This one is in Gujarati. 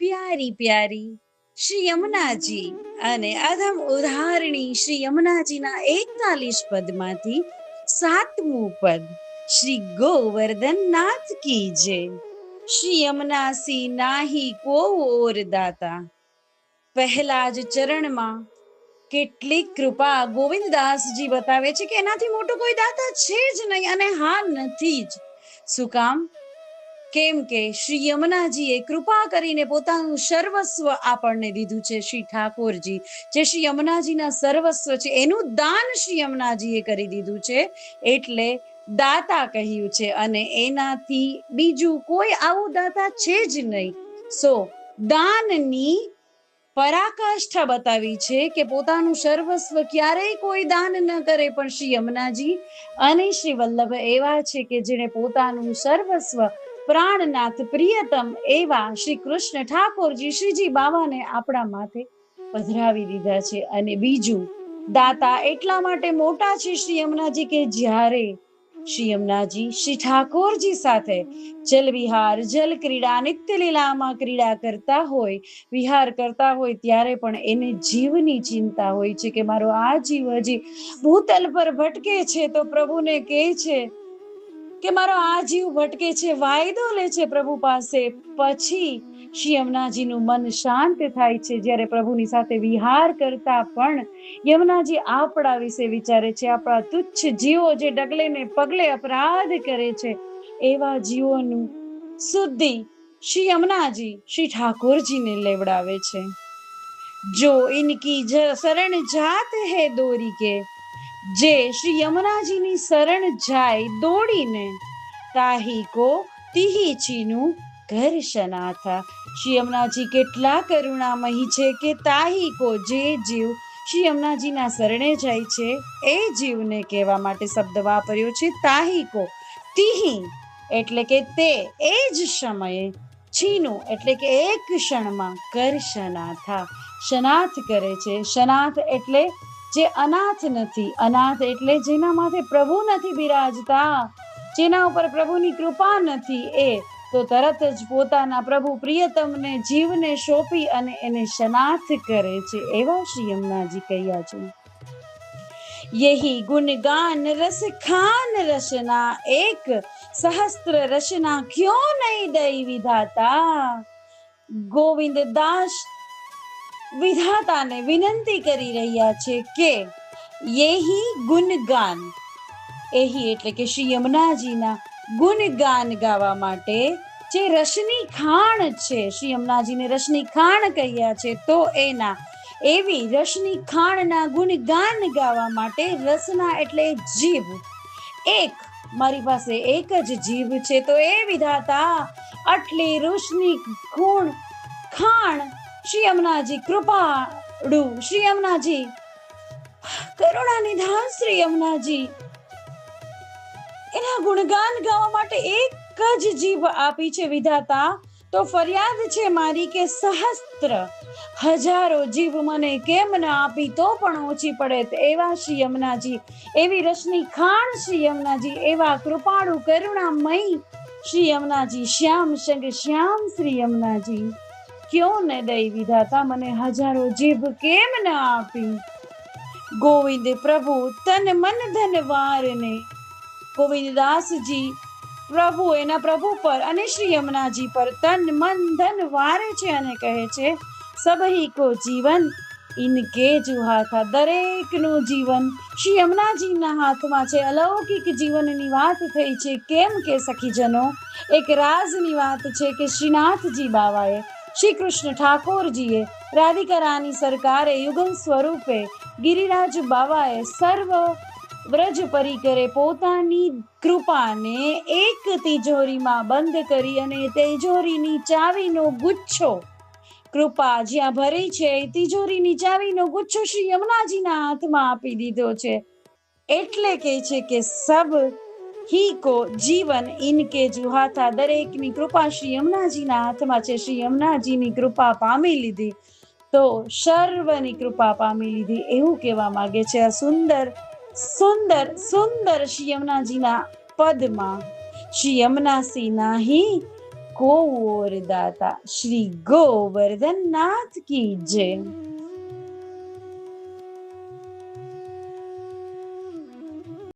પ્યારી પ્યારી શ્રી યમુનાજી અને અધમ ઉદાહરણી શ્રી યમુનાજીના 41 પદમાંથી 7મું પદ શ્રી ગોવર્ધન નાથ કી જય। શ્રી યમુનાસી નાહી કો ઓર દાતા। પહેલા જ ચરણમાં કેટલીક કૃપા ગોવિંદદાસજી બતાવે છે કે એનાથી મોટો કોઈ દાતા છે જ નહીં, અને હા નથી જ। શું કામ? કેમ કે શ્રી યમુનાજીએ કૃપા કરીને પોતાનું સર્વસ્વ આપણને દીધું છે। શ્રી ઠાકોરજી જે શ્રી યમુનાજીના સર્વસ્વ છે એનું દાન શ્રી યમુનાજીએ કરી દીધું છે, એટલે દાતા કહ્યું છે, અને એનાથી બીજું કોઈ આવું દાતા છે જ નહીં। દાનની પરાકાષ્ઠા બતાવી છે કે પોતાનું સર્વસ્વ ક્યારેય કોઈ દાન ન કરે, પણ શ્રી યમુનાજી અને શ્રી વલ્લભ એવા છે કે જેને પોતાનું સર્વસ્વ પ્રાણનાથ પ્રિયતમ એવા શ્રી કૃષ્ણ ઠાકોરજી શ્રીજી બાબાને આપણા માથે પધરાવી દીધા છે। અને બીજું દાતા એટલા માટે મોટા છે શ્રી યમુનાજી કે જ્યારે શ્રી યમુનાજી શ્રી ઠાકોરજી સાથે જલ વિહાર જલ ક્રીડા નિત્ય લીલામાં ક્રીડા કરતા હોય, વિહાર કરતા હોય, ત્યારે પણ એને જીવની ચિંતા હોય છે કે મારો આ જીવ હજી ભૂતલ પર ભટકે છે તો પ્રભુને કહે છે કે મારો આ જીવ ભટકે છે, વાયદો લે છે પ્રભુ પાસે। પછી શ્રી યમુનાજીનું મન શાંત થાય છે જ્યારે પ્રભુની સાથે વિહાર કરતા પણ યમુનાજી આપણા વિશે વિચારે છે, આપણા તુચ્છ જીવો જે ડગલે ને પગલે અપરાધ કરે છે એવા જીવોનું શુદ્ધિ શ્રી યમુનાજી શ્રી ઠાકોરજીને લેવડાવે છે। જો ઇનકી શરણ જાત હે દોરી કે, જે શ્રી યમુનાજીની શરણ જાય દોડીને, તાહી કો તિહી ચીનું ઘર શનાથા। શ્રી યમુનાજી કેટલા કરુણામયી છે કે તાહી કો જે જીવ શ્રી યમુનાજીના શરણે જાય છે એ જીવને કહેવા માટે શબ્દ વાપર્યો છે તાહી કો। તિહી એટલે કે તે, એ જ સમયે, છીનું એટલે કે એક ક્ષણમાં, કર શનાથા શનાથ કરે છે। શનાથ એટલે જે અનાથ નથી, અનાથ એટલે જેના માથે પ્રભુ નથી બિરાજતા, જેના ઉપર પ્રભુની કૃપા નથી, એ તો તરત જ પોતાના પ્રભુ પ્રિયતમને જીવને સોંપી અને એને શનાથ કરે છે, એવા શ્રી યમુનાજી કહ્યા છે। યહી ગુણગાન રસ ખાન રસના, એક સહસ્ત્ર રસના ક્યો નહીં દઈ વિધાતા। ગોવિંદ દાસ વિધાતાને વિનંતી કરી રહ્યા છે કે યહી ગુણગાન, એહી એટલે કે શ્રી યમુનાજીના ગુણગાન ગાવા માટે જે રસની ખાણ છે, શ્રી યમુનાજીને રસની ખાણ કહ્યા છે, તો એના એવી રસની ખાણના ગુણગાન ગાવા માટે, રસના એટલે જીભ, એક મારી પાસે એક જ જીભ છે, તો એ વિધાતા આટલી રસની ખાણ શ્રી યમુનાજી કૃપાળુ, શ્રી યમુનાજી કરુણા નિધાન, શ્રી યમુનાજી એના ગુણગાન ગાવા માટે એક જ જીભ આપી છે વિધાતા। તો ફરિયાદ છે મારી કે સહસ્ત્ર હજારો જીભ મને કેમ ન આપી તો પણ ઓછી પડે, એવા શ્રી યમુનાજી, એવી રસની ખાણ શ્રી યમુનાજી, એવા કૃપાળુ કરુણામય શ્રી યમુનાજી, શ્યામ સંગ શ્યામ શ્રી યમુનાજી ક્યો ન દઈ વિધાતા, મને હજારો જીભ કેમ ન આપી। ગોવિંદ પ્રભુ તન મન ધન વારને, ગોવિંદદાસજી પ્રભુ એના પ્રભુ પર અને શ્રી યમુનાજી પર તન મન ધન વારે છે અને કહે છે સબહી કો જીવન ઇનકે જો હાથા, દરેકનું જીવન શ્રી યમુનાજીના હાથમાં છે। અલૌકિક જીવનની વાત થઈ છે, કેમ કે સખીજનો એક રાજની વાત છે કે શ્રીનાથજી બાવાએ, શ્રી કૃષ્ણ ઠાકોરજીએ, રાધિકા રાની સરકારે, યુગલ સ્વરૂપે ગિરિરાજ બાવાએ સર્વ વ્રજ પરિકરે પોતાની કૃપાને એક તિજોરીમાં બંધ કરી અને તિજોરીની ચાવીનો ગુચ્છો, કૃપા જ્યાં ભરી છે તિજોરીની ચાવીનો ગુચ્છો શ્રી યમુનાજીના હાથમાં આપી દીધો છે। એટલે કે છે કે સબ હી કો જીવન ઇનકે જુહાથા, દરેકની કૃપા શ્રી યમુનાજીના હાથમાં છે। શ્રી યમુનાજીની કૃપા પામી લીધી તો સર્વની કૃપા પામી લીધી, એવું કહેવા માંગે છે આ સુંદર સુંદર સુંદર શ્રી યમુનાજીના પદમાં। શ્રી યમુનાસી નાહી को और दाता श्री गोवर्धन नाथ की जय।